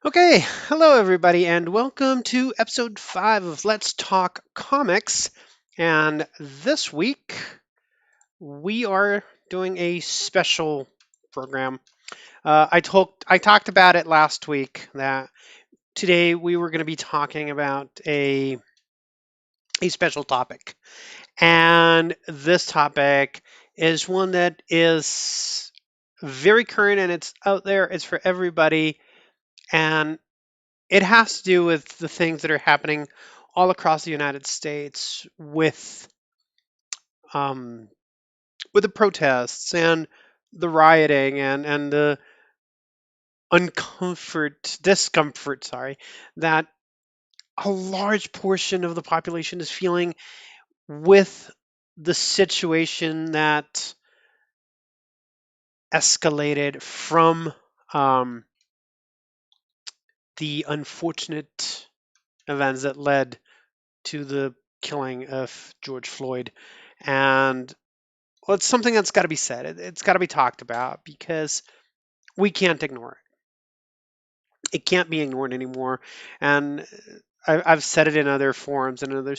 Okay, hello everybody, and welcome to episode 5 of Let's Talk Comics. And this week we are doing a special program. I talked about it last week that today we were going to be talking about a special topic, and this topic is one that is very current and it's out there. It's for everybody, and it has to do with the things that are happening all across the United States um, with the protests and the rioting and the discomfort, sorry, that a large portion of the population is feeling with the situation that escalated from um, the unfortunate events that led to the killing of George Floyd. And well, it's something that's got to be said. It's got to be talked about because we can't ignore it. It can't be ignored anymore. And I've said it in other forums and other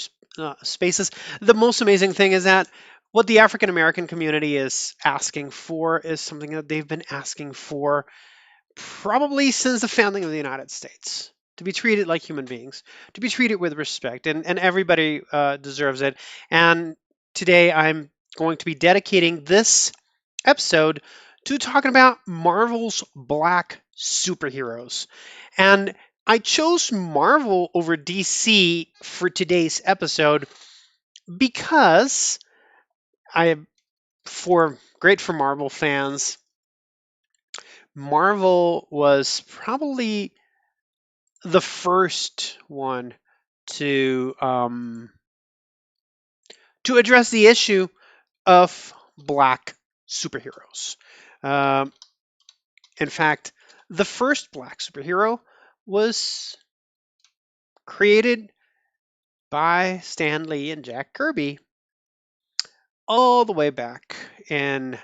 spaces. The most amazing thing is that what the African American community is asking for is something that they've been asking for probably since the founding of the United States. To be treated like human beings, to be treated with respect, and everybody deserves it. And today I'm going to be dedicating this episode to talking about Marvel's black superheroes. And I chose Marvel over DC for today's episode because for great for Marvel fans, Marvel was probably the first one to to address the issue of black superheroes. Um, in fact, the first black superhero was created by Stan Lee and Jack Kirby all the way back in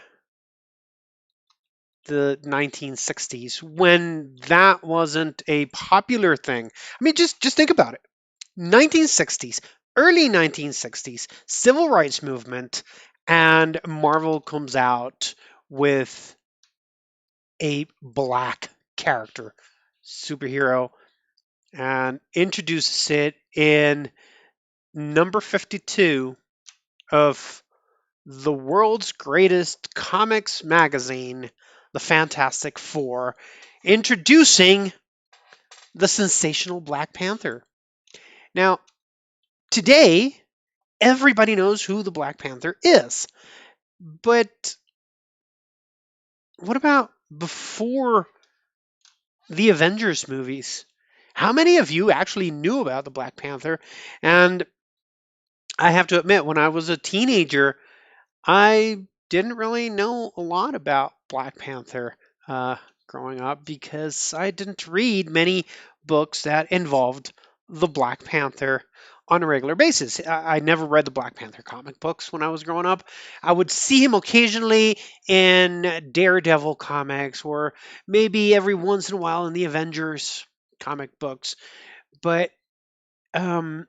the 1960s when that wasn't a popular thing. I mean, just think about it. 1960s, early 1960s, civil rights movement, and Marvel comes out with a black character superhero and introduces it in number 52 of the world's greatest comics magazine, The Fantastic Four, introducing the sensational Black Panther. Now, today, everybody knows who the Black Panther is. But what about before the Avengers movies? How many of you actually knew about the Black Panther? And I have to admit, when I was a teenager, I didn't really know a lot about Black Panther uh, growing up because I didn't read many books that involved the Black Panther on a regular basis. I never read the Black Panther comic books when I was growing up. I would see him occasionally in Daredevil comics or maybe every once in a while in the Avengers comic books. But um,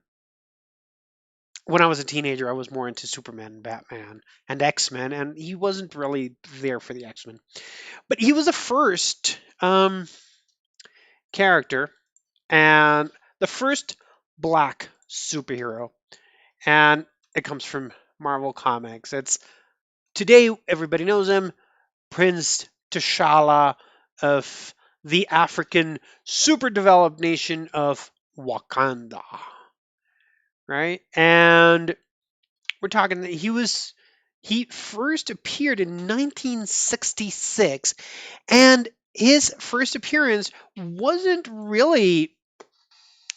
when I was a teenager, I was more into Superman, Batman, and X Men, and he wasn't really there for the X Men. But he was the first character and the first black superhero, and it comes from Marvel Comics. It's today everybody knows him, Prince T'Challa of the African super developed nation of Wakanda, right? And we're talking that he first appeared in 1966, and his first appearance wasn't really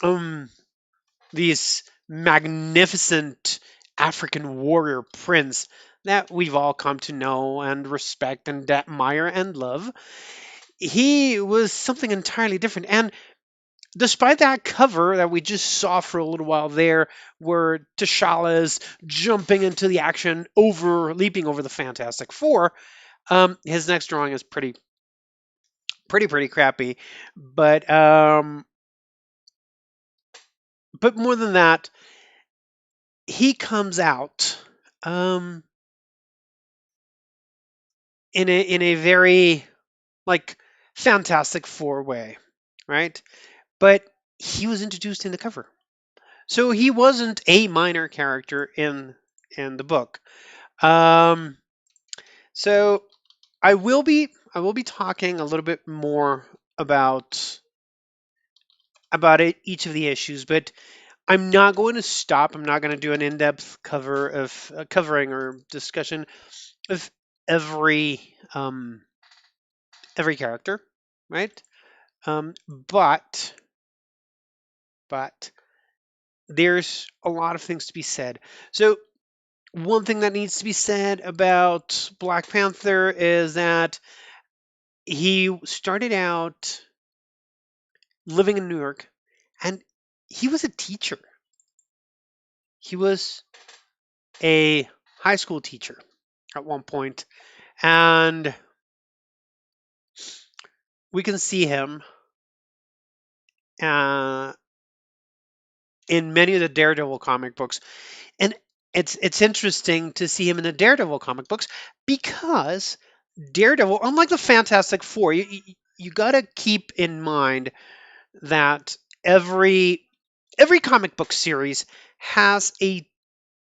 um these magnificent African warrior prince that we've all come to know and respect and admire and love. He was something entirely different. And despite that cover that we just saw for a little while there, where T'Challa is jumping into the action, leaping over the Fantastic Four, his next drawing is pretty crappy. But but more than that, he comes out um, in a very like Fantastic Four way, right? But he was introduced in the cover, so he wasn't a minor character in the book. Um, so I will be talking a little bit more about each of the issues, but I'm not going to stop. I'm not going to do an in-depth cover of covering or discussion of every um, every character, right? Um, but but there's a lot of things to be said. So one thing that needs to be said about Black Panther is that he started out living in New York, and he was a teacher. He was a high school teacher at one point, and we can see him uh, in many of the Daredevil comic books. And it's interesting to see him in the Daredevil comic books because Daredevil, unlike the Fantastic Four, you got to keep in mind that every comic book series has a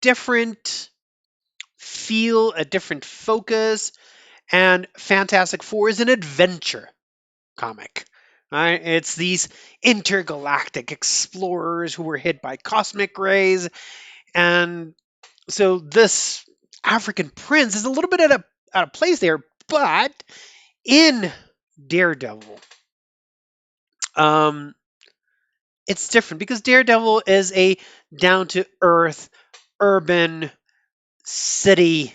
different feel, a different focus, and Fantastic Four is an adventure comic. Right? It's these intergalactic explorers who were hit by cosmic rays, and so this African prince is a little bit out of place there, but in Daredevil, um, it's different because Daredevil is a down to earth, urban city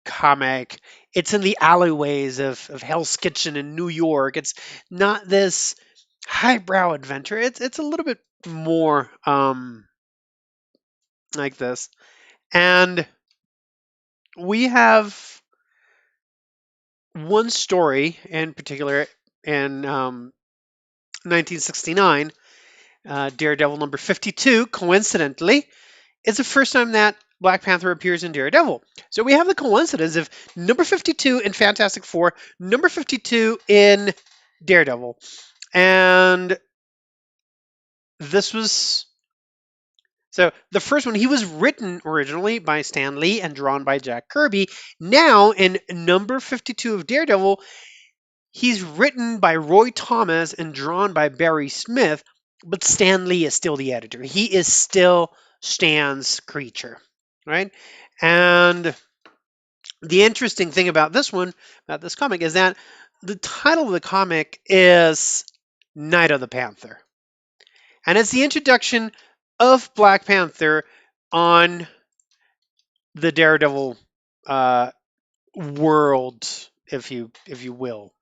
comic. It's in the alleyways of Hell's Kitchen in New York. It's not this highbrow adventure. It's a little bit more like this. And we have one story in particular in 1969, Daredevil number 52, coincidentally, is the first time that Black Panther appears in Daredevil. So we have the coincidence of number 52 in Fantastic Four, number 52 in Daredevil. And this was so the first one, he was written originally by Stan Lee and drawn by Jack Kirby. Now in number 52 of Daredevil, he's written by Roy Thomas and drawn by Barry Smith, but Stan Lee is still the editor. He is still Stan's creature, right? And the interesting thing about this one, about this comic, is that the title of the comic is Night of the Panther. And it's the introduction of Black Panther on the Daredevil uh, world, if you will.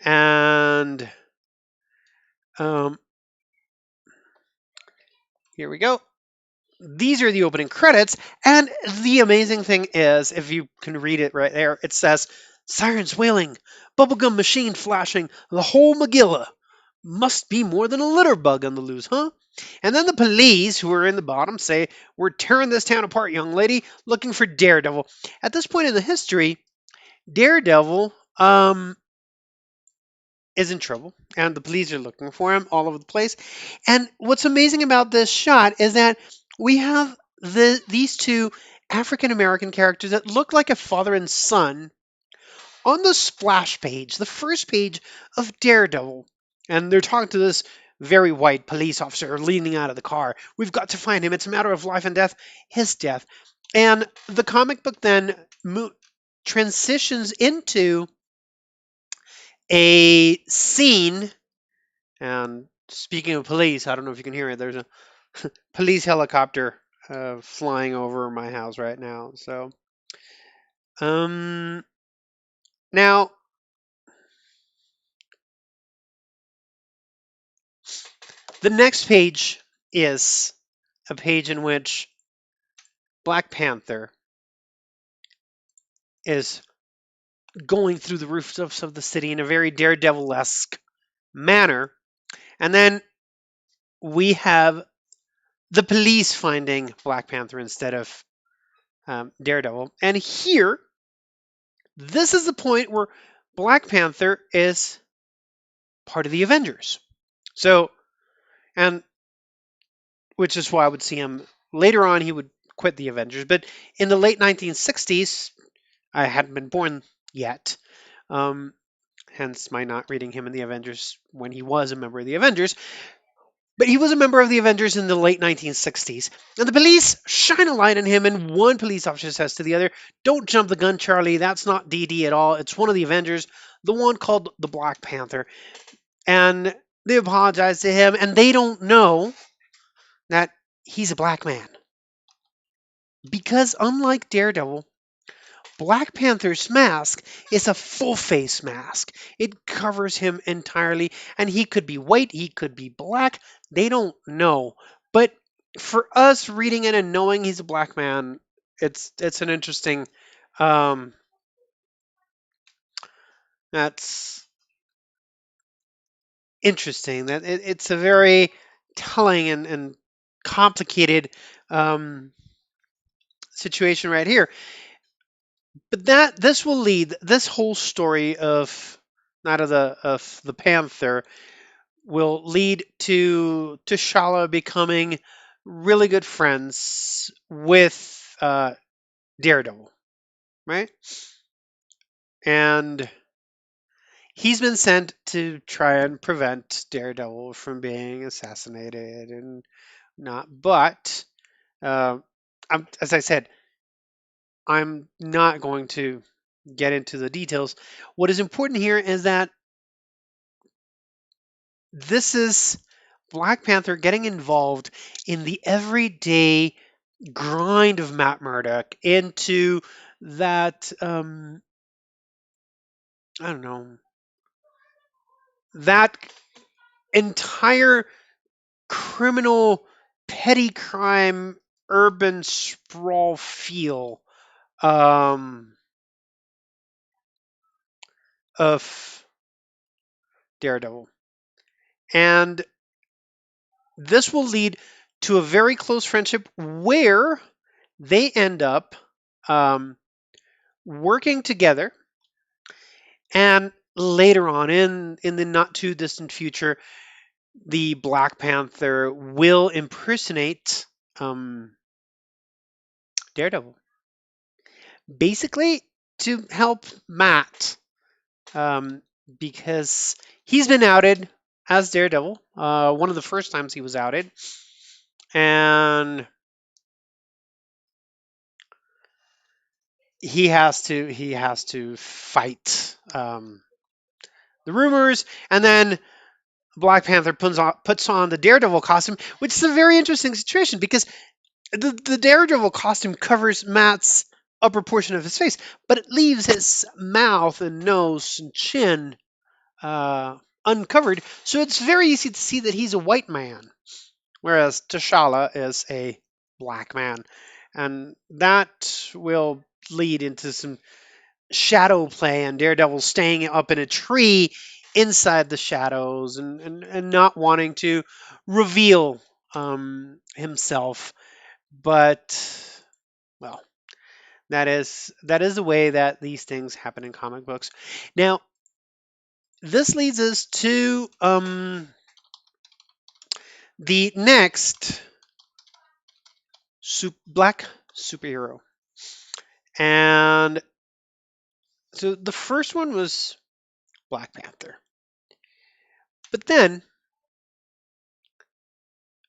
And um, here we go. These are the opening credits, and the amazing thing is, if you can read it right there, it says sirens wailing, bubblegum machine flashing, the whole Megillah. Must be more than a litter bug on the loose, huh? And then the police, who are in the bottom, say, we're tearing this town apart, young lady, looking for Daredevil. At this point in the history, Daredevil is in trouble, and the police are looking for him all over the place. And what's amazing about this shot is that we have these two African American characters that look like a father and son on the splash page, the first page of Daredevil. And they're talking to this very white police officer leaning out of the car. We've got to find him. It's a matter of life and death, his death. And the comic book then transitions into a scene. And speaking of police, I don't know if you can hear it. There's a police helicopter flying over my house right now. So, um, now the next page is a page in which Black Panther is going through the rooftops of the city in a very Daredevil-esque manner. And then we have the police finding Black Panther instead of Daredevil. And here, this is the point where Black Panther is part of the Avengers. So, and which is why I would see him later on, he would quit the Avengers. But in the late 1960s, I hadn't been born yet. Um, hence my not reading him in the Avengers when he was a member of the Avengers. But he was a member of the Avengers in the late 1960s. And the police shine a light on him, and one police officer says to the other, "Don't jump the gun, Charlie. That's not DD at all. It's one of the Avengers, the one called the Black Panther." And they apologize to him, and they don't know that he's a black man. Because unlike Daredevil, Black Panther's mask is a full face mask. It covers him entirely, and he could be white, he could be black. They don't know. But for us reading it and knowing he's a black man, it's an interesting. Um, that's interesting. That it's a very telling and complicated um, situation right here. But that this will lead this whole story of not of the Panther will lead to T'Challa becoming really good friends with Daredevil, right? And he's been sent to try and prevent Daredevil from being assassinated and not. But uh, as I said, I'm not going to get into the details. What is important here is that this is Black Panther getting involved in the everyday grind of Matt Murdock into that I don't know, that entire criminal petty crime urban sprawl feel um, of Daredevil. And this will lead to a very close friendship where they end up um, working together. And later on, in the not too distant future, the Black Panther will impersonate Daredevil, basically to help Matt, um, because he's been outed as Daredevil. One of the first times he was outed, and he has to fight the rumors, and then Black Panther puts on the Daredevil costume, which is a very interesting situation because the Daredevil costume covers Matt's upper portion of his face, but it leaves his mouth and nose and chin uncovered. So it's very easy to see that he's a white man, whereas T'Challa is a black man. And that will lead into some shadow play and Daredevil staying up in a tree inside the shadows and not wanting to reveal himself. But well, that is the way that these things happen in comic books. Now, this leads us to the next black superhero, and so the first one was Black Panther, but then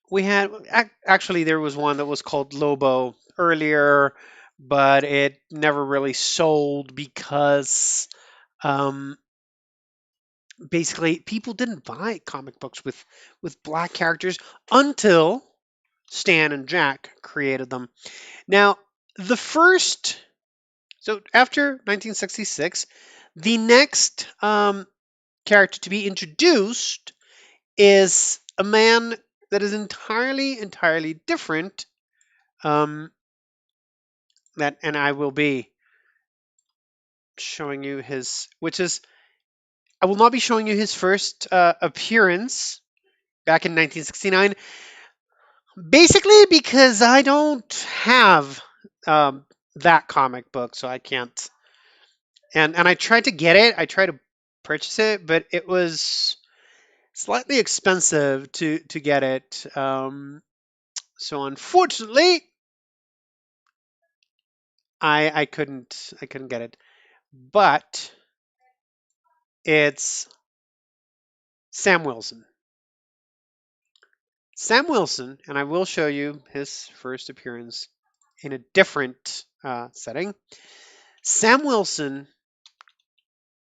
we had actually there was one that was called Lobo earlier, but it never really sold because um, basically people didn't buy comic books with black characters until Stan and Jack created them. Now, the first, so after 1966, the next character to be introduced is a man that is entirely different. Um, that, and I will be showing you his, which is, I will not be showing you his first appearance back in 1969, basically because I don't have um, that comic book, so I can't. And I tried to get it. I tried to purchase it, but it was slightly expensive to get it. So unfortunately, I couldn't get it. But it's Sam Wilson. Sam Wilson, and I will show you his first appearance in a different setting. Sam Wilson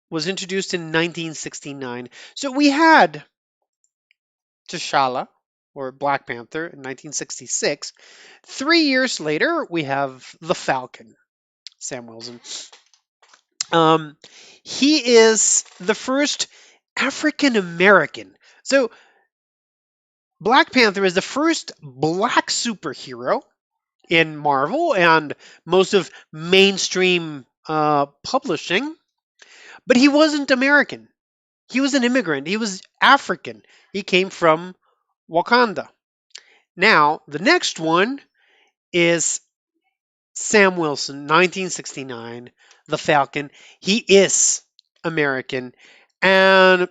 was introduced in 1969. So we had T'Challa, or Black Panther, in 1966. 3 years later, we have the Falcon, Sam Wilson. Um, he is the first African American. So Black Panther is the first black superhero in Marvel and most of mainstream publishing, but he wasn't American. He was an immigrant. He was African. He came from Wakanda. Now, the next one is Sam Wilson, 1969, The Falcon. He is American. And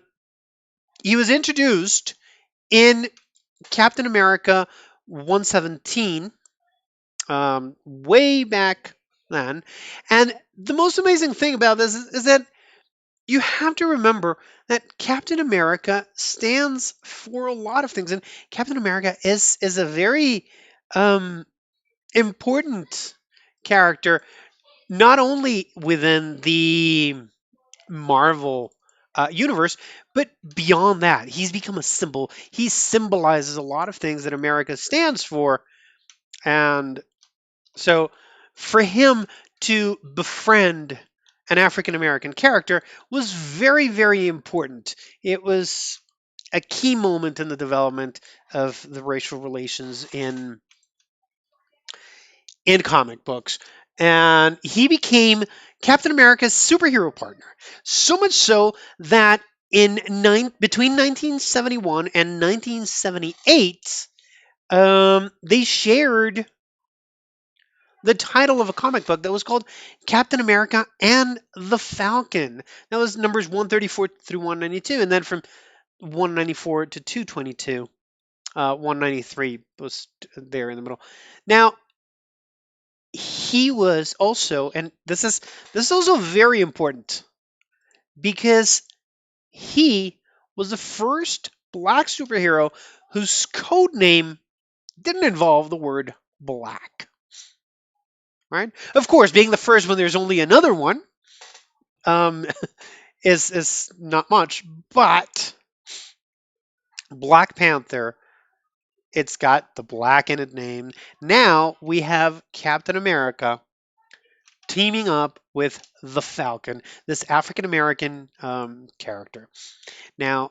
he was introduced in Captain America 117 way back then. And the most amazing thing about this is that you have to remember that Captain America stands for a lot of things, and Captain America is a very um, important character, not only within the Marvel universe, but beyond that. He's become a symbol. He symbolizes a lot of things that America stands for, and so for him to befriend an African American character was very, very important. It was a key moment in the development of the racial relations in comic books. And he became Captain America's superhero partner. So much so that between 1971 and 1978, they shared the title of a comic book that was called Captain America and the Falcon. That was numbers 134 through 192, and then from 194 to 222, 193 was there in the middle. Now, he was also, and this is also very important because he was the first black superhero whose code name didn't involve the word black. Right? Of course, being the first when there's only another one, um, is not much, but Black Panther, it's got the black in its name. Now we have Captain America teaming up with the Falcon, this African American character. Now,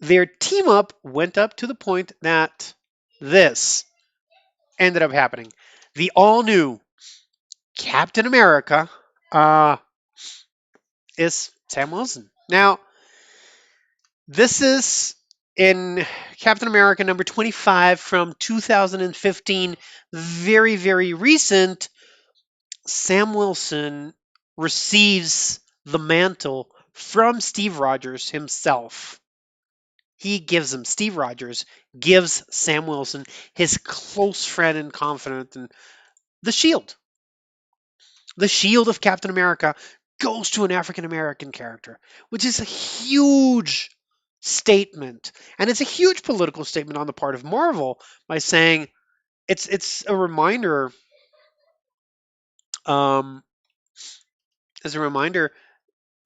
their team up went up to the point that this ended up happening. The all new Captain America uh, is Sam Wilson. Now, this is in Captain America number 25 from 2015, very, very recent. Sam Wilson receives the mantle from Steve Rogers himself. Steve Rogers gives Sam Wilson, his close friend and confidant, and the shield. The shield of Captain America goes to an African American character, which is a huge statement. And it's a huge political statement on the part of Marvel by saying it's a reminder, um, as a reminder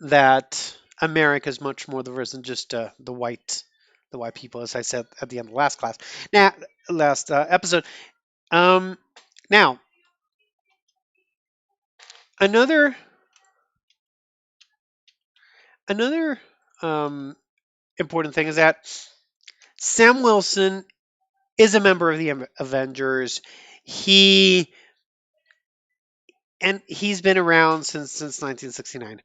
that America is much more diverse than just the white people, as I said at the end of last class. Now, last episode. Um, now, another another um, important thing is that Sam Wilson is a member of the Avengers. He and he's been around since 1969.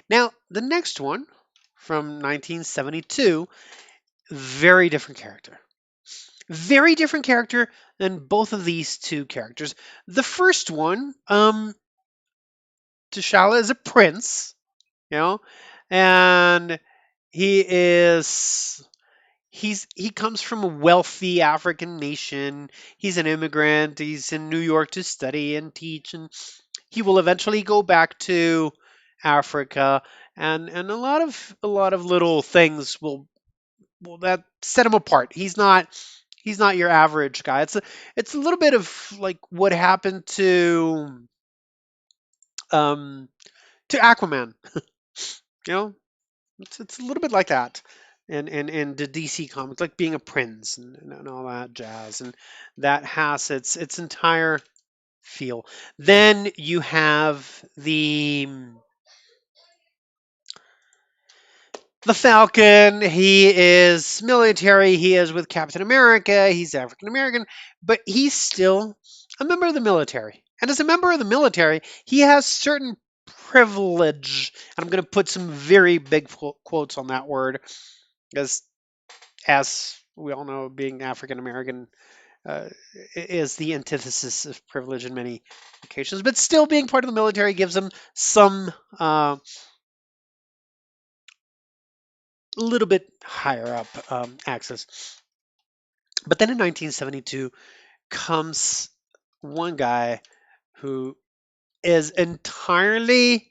Now, the next one from 1972, very different character. Very different character than both of these two characters. The first one, T'Challa is a prince, you know, and he is he comes from a wealthy African nation. He's an immigrant. He's in New York to study and teach, and he will eventually go back to Africa. And a lot of little things will that set him apart. He's not your average guy. It's a little bit of like what happened um to Aquaman. You know, it's a little bit like that. And the DC comics, like being a prince and all that jazz, and that has its entire feel. Then you have the Falcon. He is military. He is with Captain America. He's African American, but he's still a member of the military. And as a member of the military, he has certain privilege. And I'm going to put some very big quotes on that word, because, as we all know, being African American uh, is the antithesis of privilege in many occasions. But still, being part of the military gives him some little bit higher up access. But then in 1972 comes one guy who is entirely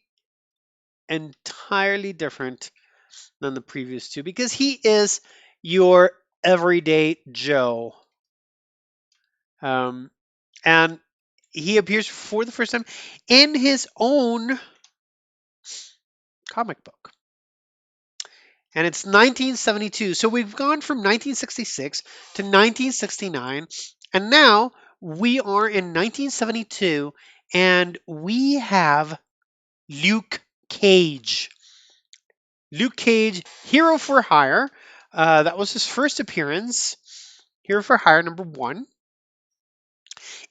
different than the previous two, because he is your everyday Joe. Um, and he appears for the first time in his own comic book. And it's 1972. So we've gone from 1966 to 1969. And now we are in 1972, and we have Luke Cage. Luke Cage, Hero for Hire. That was his first appearance. Hero for Hire number one.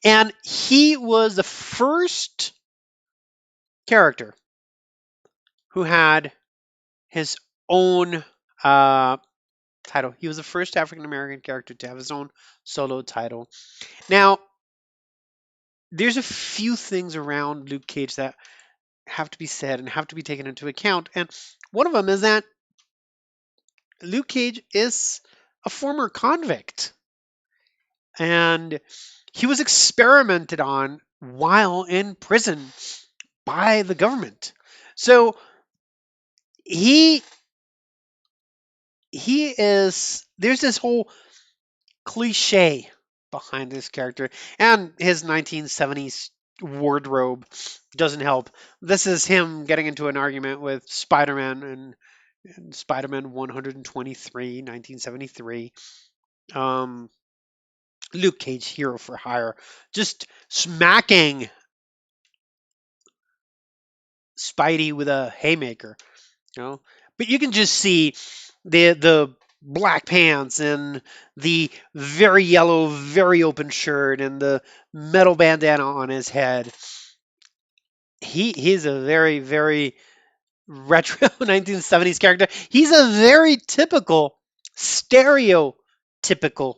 And he was the first character who had his own title. He was the first African American character to have his own solo title. Now, there's a few things around Luke Cage that have to be said and have to be taken into account. And one of them is that Luke Cage is a former convict. And he was experimented on while in prison by the government. So he he is there's this whole cliche behind this character, and his 1970s wardrobe doesn't help. This is him getting into an argument with Spider-Man and Spider-Man 123, 1973. Um, Luke Cage, Hero for Hire, just smacking Spidey with a haymaker, you know. But you can just see the black pants and the very yellow, very open shirt and the metal bandana on his head. He's a very, very retro 1970s character. He's a very typical, stereotypical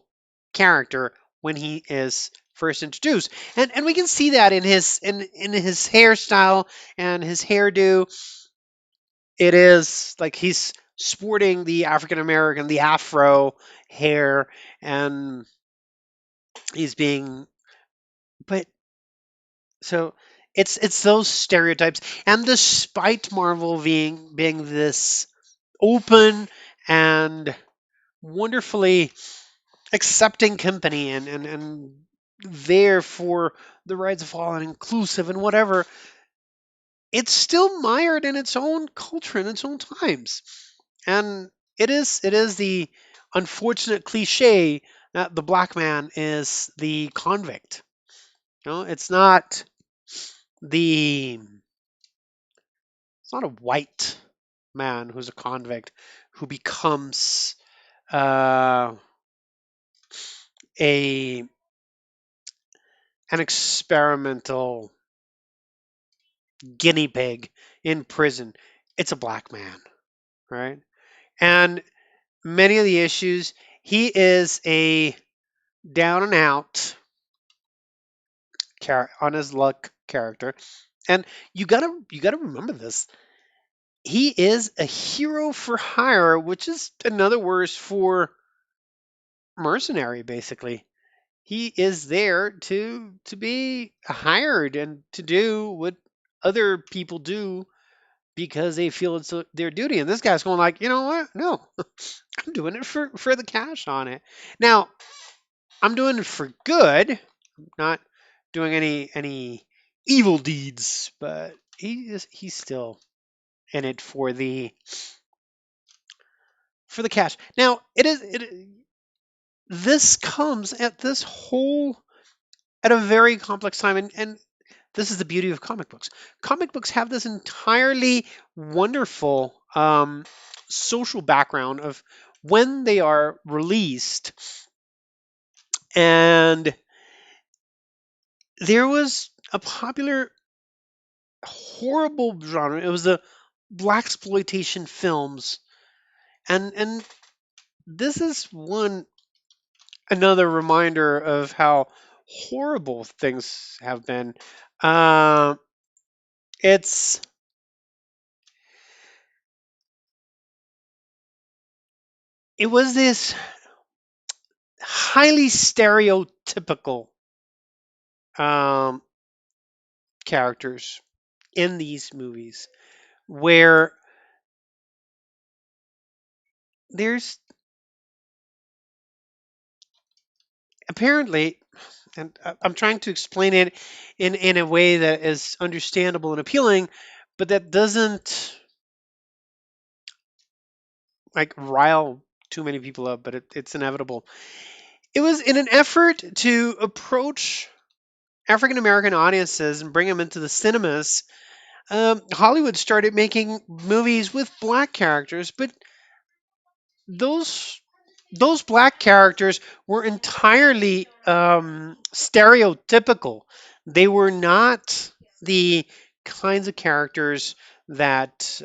character when he is first introduced. And we can see that in his hairstyle and his hairdo. It is like he's sporting the African American, the afro hair, and he's being, but so it's those stereotypes. And despite Marvel being this open and wonderfully accepting company, and there for the rights of all and inclusive and whatever, it's still mired in its own culture and its own times. And it is the unfortunate cliche that the black man is the convict. The it's not a white man who's a convict who becomes uh, a an experimental guinea pig in prison. It's a black man, right? And many of the issues, he is a down and out on his luck character. And you gotta remember this. He is a hero for hire, which is another word for mercenary, basically. He is there to be hired and to do what other people do because they feel it's their duty. And this guy's going like, you know what? No, I'm doing it for the cash on it. Now, I'm doing it for good, not doing any evil deeds, but he's still in it for the cash. Now, this comes at this whole at a very complex time, and this is the beauty of comic books. Comic books have this entirely wonderful social background of when they are released, and there was a popular horrible genre. It was the black exploitation films, and this is one another reminder of how horrible things have been. Uh, it's it was this highly stereotypical um, characters in these movies where there's apparently, and I'm trying to explain it in a way that is understandable and appealing, but that doesn't like rile too many people up, but it's inevitable. It was in an effort to approach African American audiences and bring them into the cinemas. Hollywood started making movies with black characters, but those those black characters were entirely stereotypical. They were not the kinds of characters that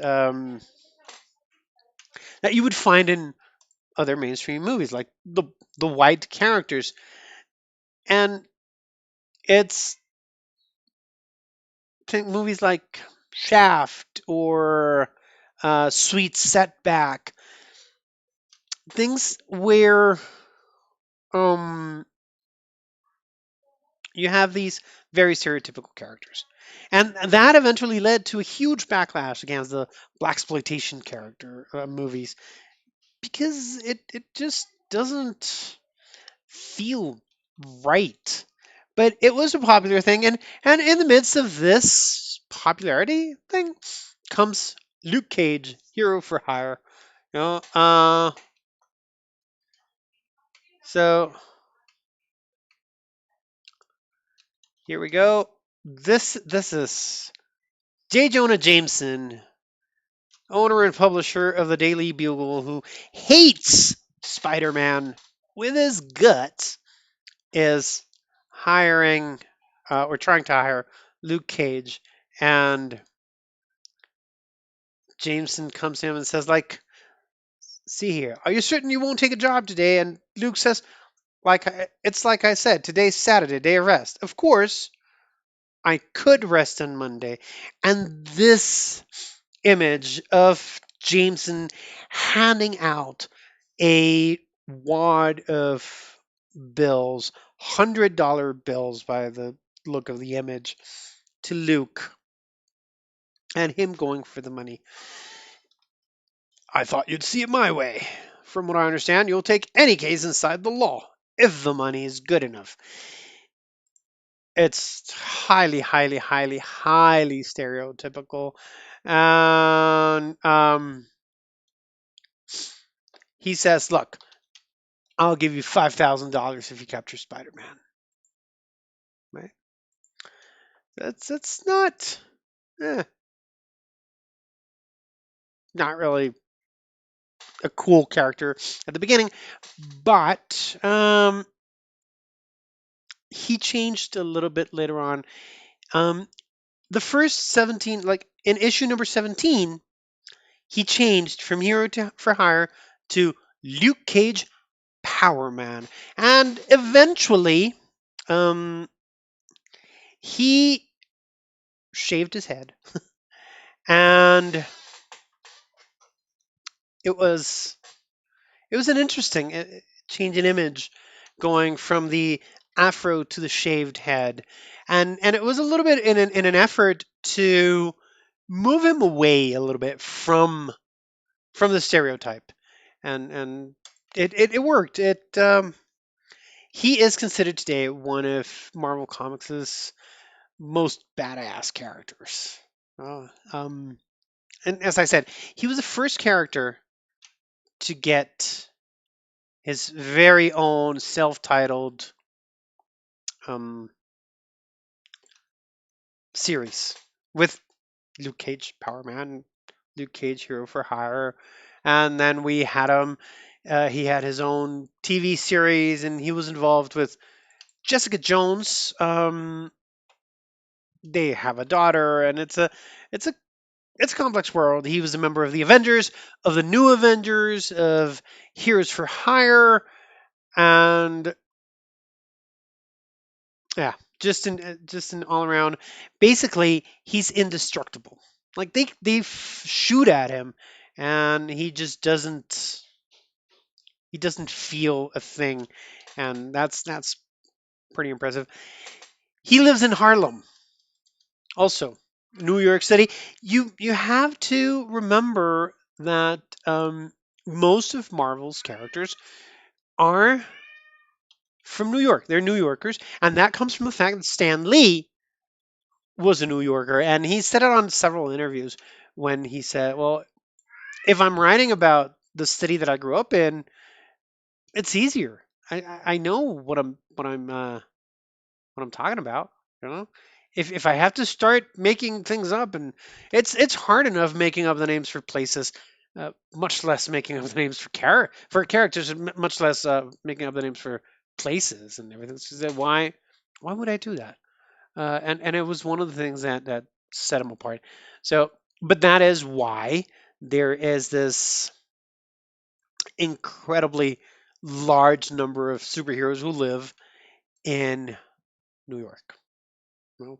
you would find in other mainstream movies, like the white characters. And it's think movies like Shaft or Sweet Setback, things where um, you have these very stereotypical characters. And that eventually led to a huge backlash against the black exploitation character movies because it just doesn't feel right. But it was a popular thing, and in the midst of this popularity thing comes Luke Cage, Hero for Hire. You know, so here we go. This is J. Jonah Jameson, owner and publisher of the Daily Bugle, who hates Spider-Man with his guts, is hiring or trying to hire Luke Cage, and Jameson comes to him and says, like, see here, are you certain you won't take a job today? And Luke says, it's like I said, today's Saturday, day of rest. Of course, I could rest on Monday. And this image of Jameson handing out a wad of bills, $100 bills by the look of the image, to Luke and him going for the money. I thought you'd see it my way. From what I understand, you'll take any case inside the law if the money is good enough. It's highly, highly, highly, highly stereotypical. And he says, "Look, I'll give you $5,000 if you capture Spider-Man." Right? That's eh, not really a cool character at the beginning, but he changed a little bit later on. Um, The first 17, like in issue number 17, he changed from hero to for hire to Luke Cage Power Man. And eventually, um, he shaved his head. And it was it was an interesting change in image, going from the afro to the shaved head, and it was a little bit in an effort to move him away a little bit from the stereotype, and it worked. He is considered today one of Marvel Comics' most badass characters. Uh, um, and as I said, he was the first character to get his very own self-titled um, series with Luke Cage Power Man, Luke Cage Hero for Hire, and then we had him. He had his own TV series, and he was involved with Jessica Jones. They have a daughter, and it's a it's a complex world. He was a member of the Avengers, of the New Avengers, of Heroes for Hire, and yeah, just an all around. Basically, he's indestructible. Like they shoot at him, and he doesn't feel a thing, and that's pretty impressive. He lives in Harlem, also New York City. You have to remember that most of Marvel's characters are from New York. They're New Yorkers, and that comes from the fact that Stan Lee was a New Yorker, and he said it on several interviews when he said, "Well, if I'm writing about the city that I grew up in, it's easier. I know what I'm talking about. You know, if I have to start making things up, and it's hard enough making up the names for places, much less making up the names for characters, and much less making up the names for places and everything. So why would I do that? And it was one of the things that set him apart. So, but that is why there is this incredibly large number of superheroes who live in New York. Well,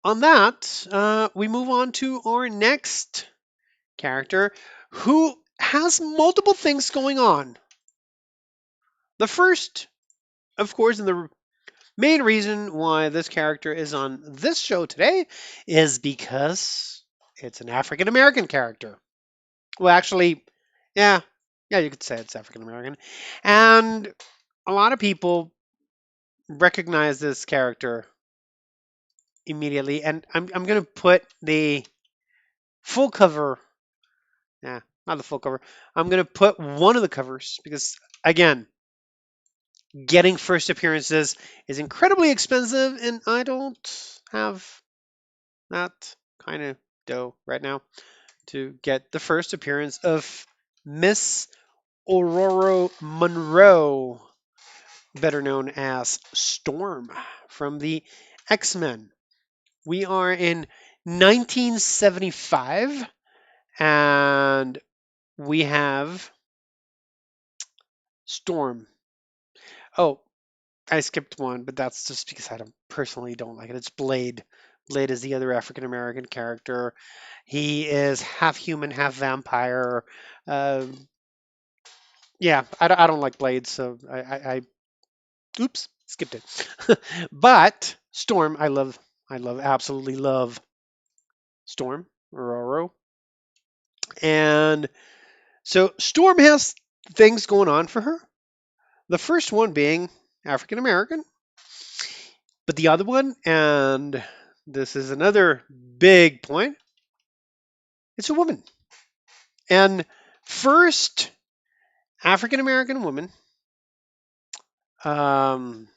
on that, we move on to our next character who has multiple things going on. The first, of course, and the main reason why this character is on this show today is because it's an African American character. Well, actually, yeah, yeah, you could say it's African American. And a lot of people recognize this character immediately. And I'm going to put the full cover, yeah, not the full cover. I'm going to put one of the covers because, again, getting first appearances is incredibly expensive, and I don't have that kind of dough right now to get the first appearance of Miss Aurora Monroe, better known as Storm from the X-Men. We are in 1975, and we have Storm. Oh, I skipped one, but that's just because I don't personally don't like it. It's Blade. Blade is the other African American character. He is half human, half vampire. Uh, yeah, I don't like Blade, so I oops, skipped it. But Storm, I love, absolutely love Storm, Aurora. And so Storm has things going on for her. The first one being African American, but the other one, and this is another big point, it's a woman. And first African American woman um,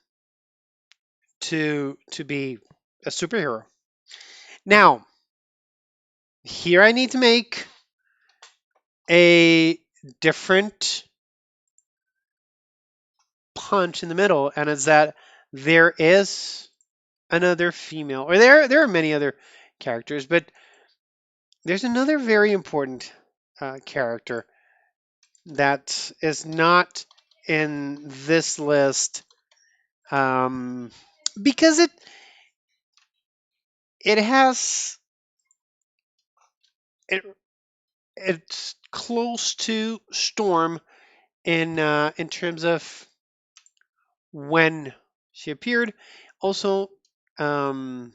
to be a superhero. Now, here I need to make a different punch in the middle, and it's that there is another female, or there are many other characters, but there's another very important character that is not in this list, um, because it has it it's close to Storm in terms of when she appeared. Also, um,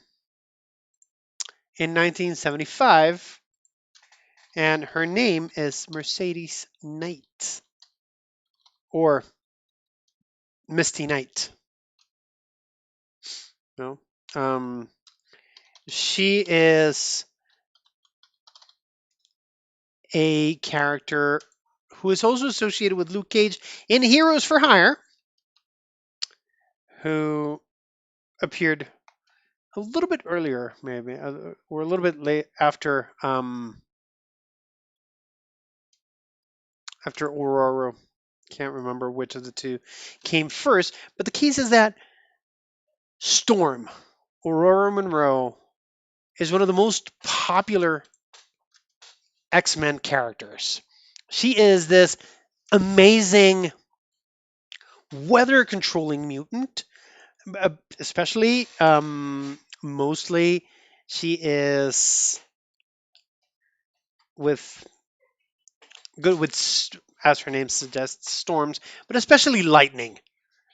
in 1975, and her name is Mercedes Knight, or Misty Knight. No, she is a character who is also associated with Luke Cage in Heroes for Hire, who appeared a little bit earlier, maybe, or a little bit late after Aurora. Can't remember which of the two came first, but the case is that Storm, Aurora Monroe, is one of the most popular X-Men characters. She is this amazing weather controlling mutant, especially mostly she is with good with as her name suggests storms, but especially lightning.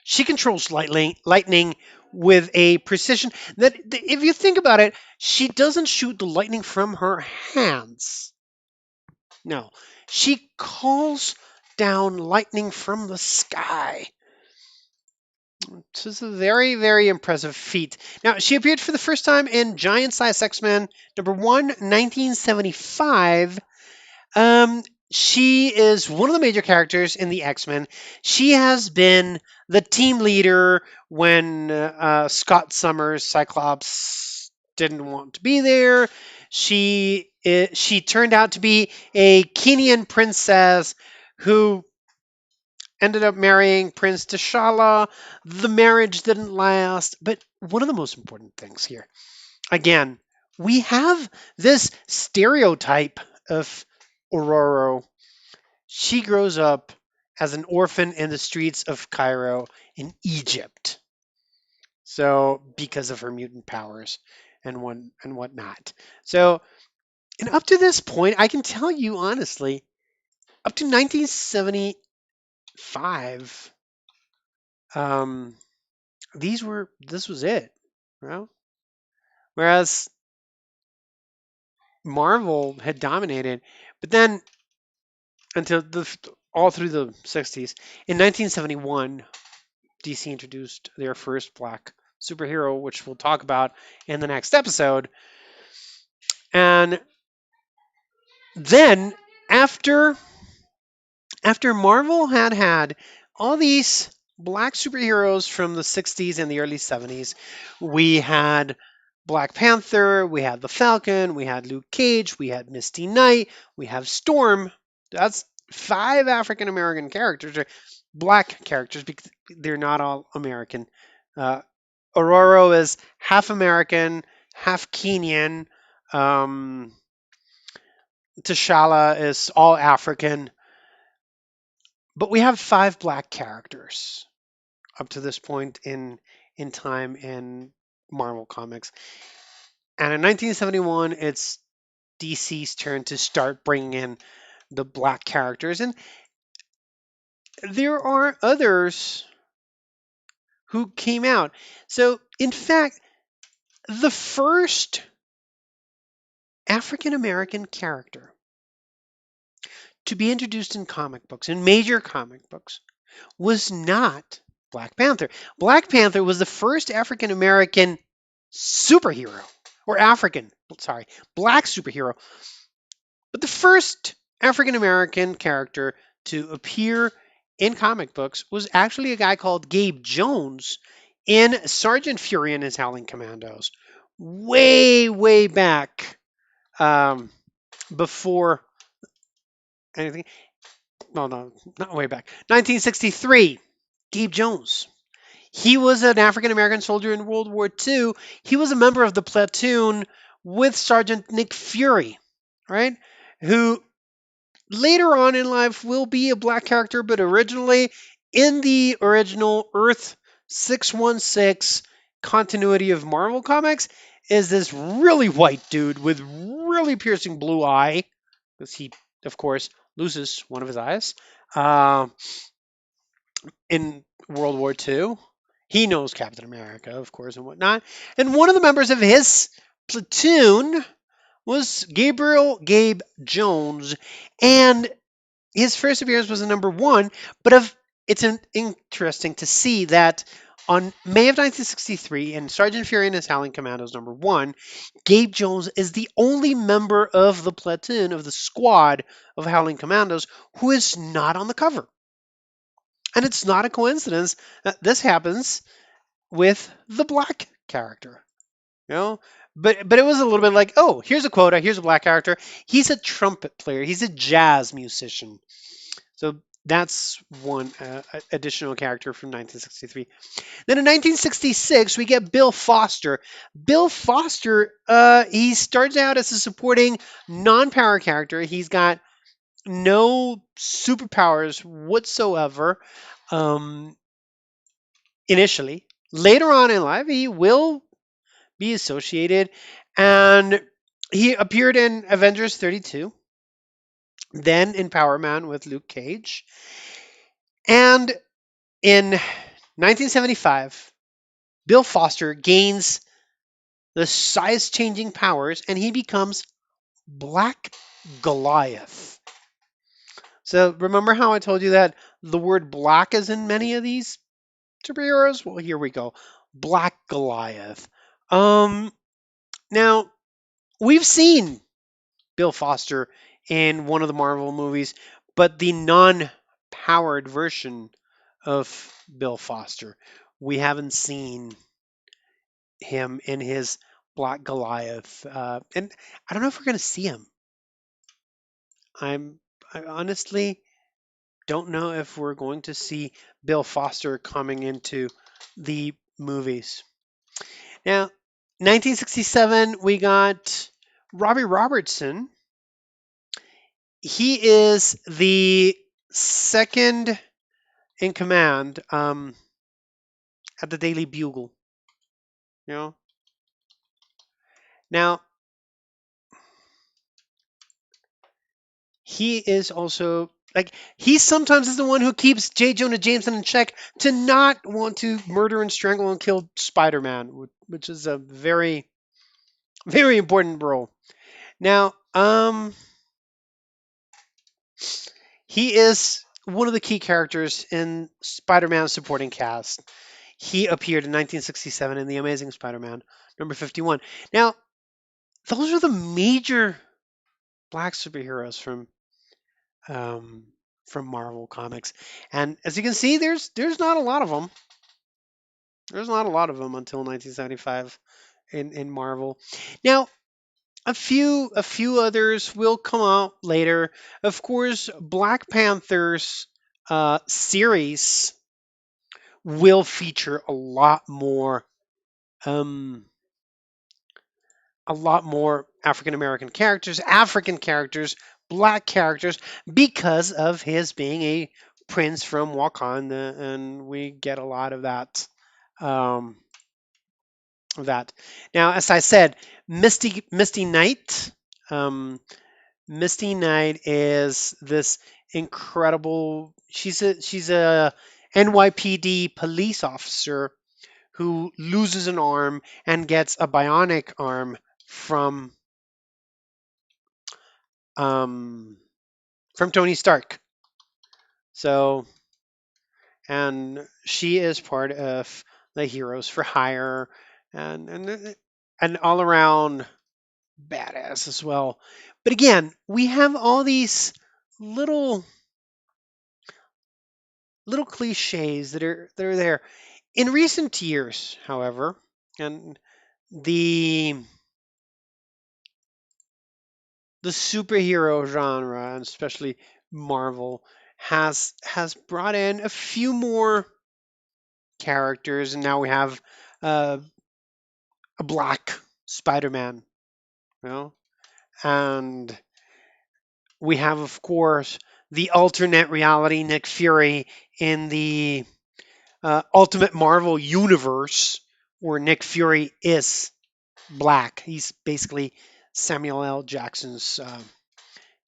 She controls lightning with a precision that, if you think about it, she doesn't shoot the lightning from her hands. No, she calls down lightning from the sky. This is a very, very impressive feat. Now, she appeared for the first time in Giant Size X-Men #1, 1975. Um, she is one of the major characters in the X-Men. She has been the team leader when Scott Summers, Cyclops, didn't want to be there. She turned out to be a Kenyan princess who ended up marrying Prince T'Challa. The marriage didn't last, but one of the most important things here, again, we have this stereotype of Aurora. She grows up as an orphan in the streets of Cairo in Egypt. So, because of her mutant powers and whatnot. So, and up to this point, I can tell you honestly, up to 1975, um, this was it. Well, whereas Marvel had dominated, but then until all through the 60s, in 1971, DC introduced their first black superhero, which we'll talk about in the next episode. And then after Marvel had all these black superheroes from the 60s and the early 70s, we had Black Panther, we had the Falcon, we had Luke Cage, we had Misty Knight, we have Storm. That's 5 African American characters, or black characters, because they're not all American. Uh, Aurora is half American, half Kenyan. Um, T'Challa is all African. But we have 5 black characters up to this point in time in Marvel Comics. And in 1971, it's DC's turn to start bringing in the black characters. And there are others who came out. So, in fact, the first African American character to be introduced in comic books, in major comic books, was not Black Panther. Black Panther was the first African American superhero, or sorry, black superhero, but the first African American character to appear in comic books was actually a guy called Gabe Jones in Sergeant Fury and his Howling Commandos, way, way back, um, before anything. No, not way back. 1963, Gabe Jones. He was an African American soldier in World War II. He was a member of the platoon with Sergeant Nick Fury, right? Who later on in life will be a black character, but originally in the original Earth 616 continuity of Marvel Comics is this really white dude with really piercing blue eye, because he, of course, loses one of his eyes uh, in World War II. He knows Captain America, of course, and whatnot. And one of the members of his platoon was Gabe Jones, and his first appearance was a number 1, but it's interesting to see that on May of 1963, in Sergeant Fury and his Howling Commandos number 1, Gabe Jones is the only member of the platoon of the squad of Howling Commandos who is not on the cover. And it's not a coincidence that this happens with the black character. You know, but it was a little bit like, oh, here's a quota, here's a black character. He's a trumpet player, he's a jazz musician. So that's one additional character from 1963. Then in 1966, we get Bill Foster. Bill Foster, he starts out as a supporting non-power character. He's got no superpowers whatsoever um, initially. Later on in life, he will be associated, and he appeared in Avengers 32, then in Power Man with Luke Cage, and in 1975, Bill Foster gains the size changing powers and he becomes Black Goliath. So remember how I told you that the word black is in many of these superheroes? Well, here we go. Black Goliath. Now we've seen Bill Foster in one of the Marvel movies, but the non-powered version of Bill Foster, we haven't seen him in his Black Goliath, and I don't know if we're gonna see him. I honestly don't know if we're going to see Bill Foster coming into the movies. Now, 1967, we got Robbie Robertson. He is the second in command at the Daily Bugle. You know, now he is also like he sometimes is the one who keeps J. Jonah Jameson in check to not want to murder and strangle and kill Spider-Man, which is a very very important role. Now, he is one of the key characters in Spider-Man's supporting cast. He appeared in 1967 in The Amazing Spider-Man number 51. Now, those are the major black superheroes um, from Marvel Comics. And as you can see, there's not a lot of them. There's not a lot of them until 1975 in Marvel. Now, a few others will come out later. Of course, Black Panther's series will feature um, a lot more African characters, black characters, because of his being a prince from Wakanda, and we get a lot of that. Um, of that. Now, as I said, Misty Knight. Um, Misty Knight is this incredible. She's a NYPD police officer who loses an arm and gets a bionic arm from um, from Tony Stark. So, and she is part of the Heroes for Hire, and an all around badass as well. But again, we have all these little little cliches that are there. In recent years, however, and the the superhero genre, and especially Marvel, has brought in a few more characters, and now we have uh, a black Spider-Man, you know, and we have, of course, the alternate reality Nick Fury in the Ultimate Marvel universe, where Nick Fury is black. He's basically Samuel L. Jackson's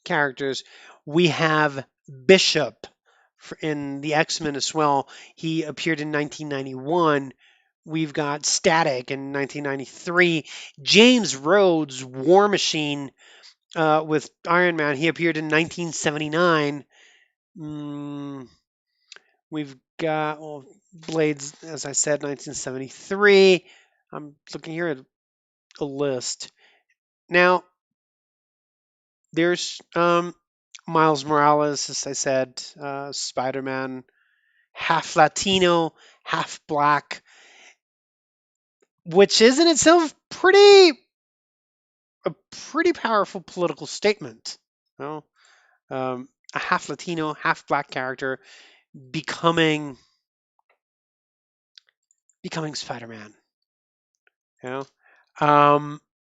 characters. We have Bishop in the X-Men as well. He appeared in 1991. We've got Static in 1993. James Rhodes, War Machine, with Iron Man. He appeared in 1979. Mm, we've got, well, Blades, as I said, 1973. I'm looking here at a list. Now, there's Miles Morales, as I said, Spider Man, half Latino, half black, which is in itself a pretty powerful political statement. You know? A half Latino, half black character becoming Spider Man. You know?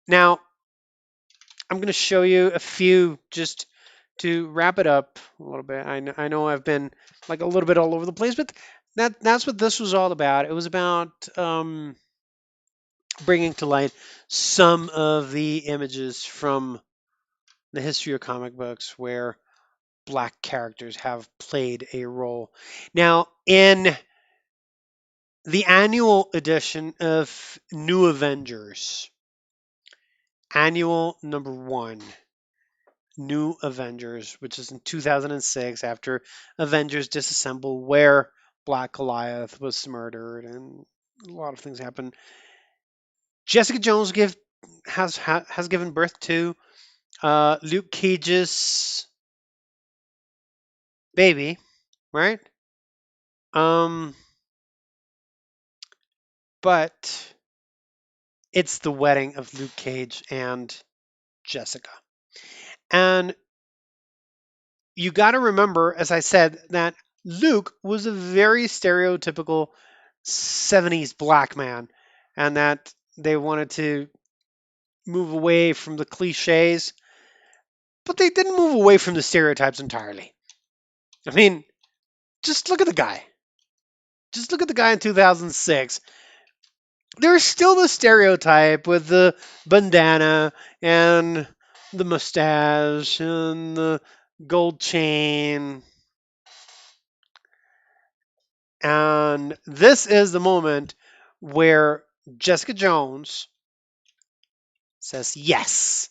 Now, I'm going to show you a few just to wrap it up a little bit. I know I've been like a little bit all over the place, but that's what this was all about. It was about bringing to light some of the images from the history of comic books where black characters have played a role. Now, in the annual edition of New Avengers, annual number 1, New Avengers, which is in 2006 after Avengers Disassemble, where Black Goliath was murdered and a lot of things happened. Jessica Jones has given birth to Luke Cage's baby, right? Um, but it's the wedding of Luke Cage and Jessica. And you got to remember, as I said, that Luke was a very stereotypical 70s black man, and that they wanted to move away from the cliches, but they didn't move away from the stereotypes entirely. I mean, just look at the guy. Just look at the guy in 2006. There's still the stereotype with the bandana and the mustache and the gold chain. And this is the moment where Jessica Jones says yes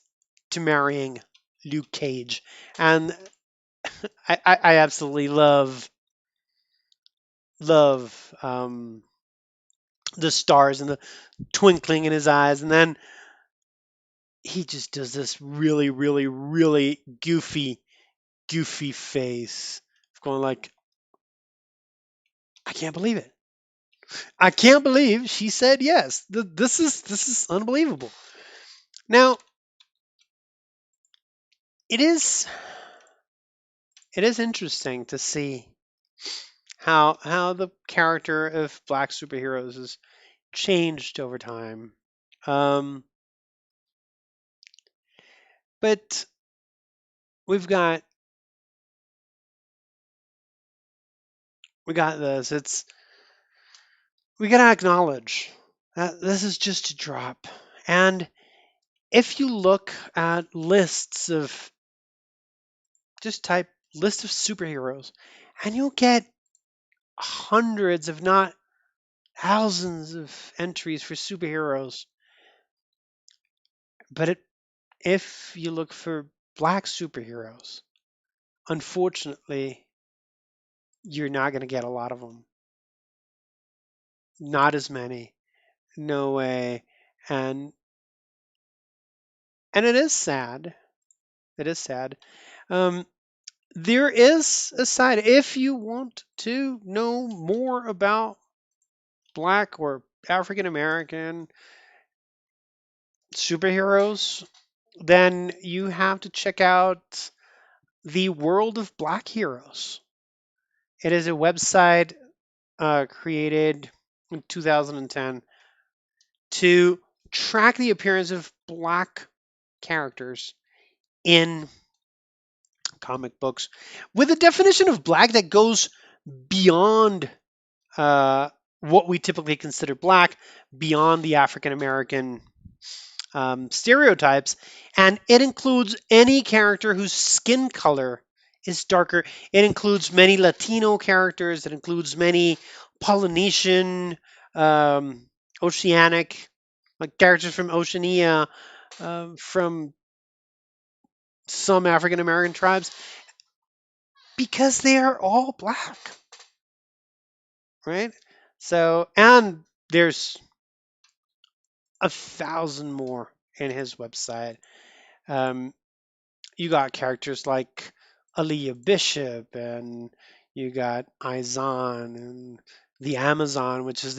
to marrying Luke Cage. And I absolutely love the stars and the twinkling in his eyes. And then he just does this really, really, really goofy face of going like, I can't believe it. I can't believe she said yes. This is unbelievable. Now, it is it is interesting to see how the character of black superheroes has changed over time. Um, but we've got we got this. It's we gotta acknowledge that this is just a drop. And if you look at lists of just type list of superheroes, and you'll get hundreds, if not thousands, of entries for superheroes. But if you look for black superheroes, unfortunately, you're not going to get a lot of them. Not as many. No way. And it is sad. It is sad. Um, there is a side. If you want to know more about black or African American superheroes, then you have to check out the World of Black Heroes. It is a website created in 2010 to track the appearance of black characters in comic books with a definition of black that goes beyond uh, what we typically consider black, beyond the African American stereotypes, and it includes any character whose skin color is darker. It includes many Latino characters. It includes many Polynesian, um, Oceanic, like characters from Oceania, from some African American tribes, because they are all black, right? So, and there's a thousand more in his website. Um, you got characters like Aaliyah Bishop, and you got Izan and the Amazon, which is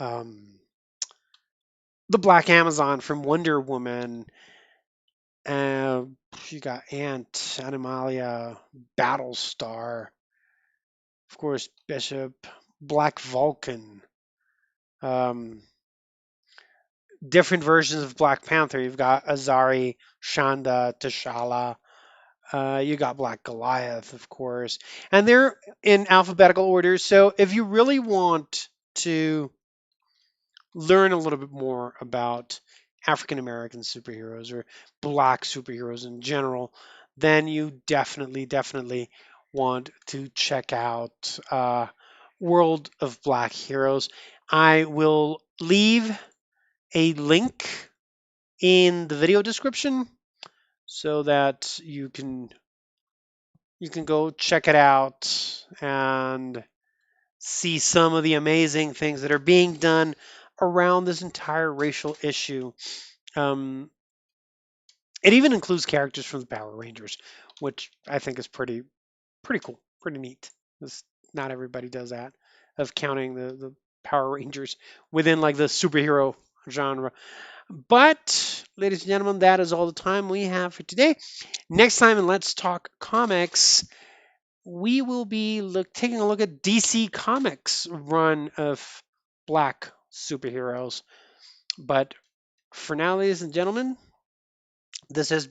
um, the black Amazon from Wonder Woman. Uh, you got Ant, Animalia, Battlestar, of course, Bishop, Black Vulcan. Um, Different versions of Black Panther. You've got Azari, Shanda, T'Challa. You got Black Goliath, of course, and they're in alphabetical order. So if you really want to learn a little bit more about African American superheroes or Black superheroes in general, then you definitely want to check out World of Black Heroes. I will leave a link in the video description so that you can go check it out and see some of the amazing things that are being done around this entire racial issue. Um, it even includes characters from the Power Rangers, which I think is pretty cool, pretty neat. 'Cause not everybody does that, of counting the Power Rangers within like the superhero genre. But, ladies and gentlemen, that is all the time we have for today. Next time in Let's Talk Comics, we will be taking a look at DC Comics' run of black superheroes. But for now, ladies and gentlemen, this has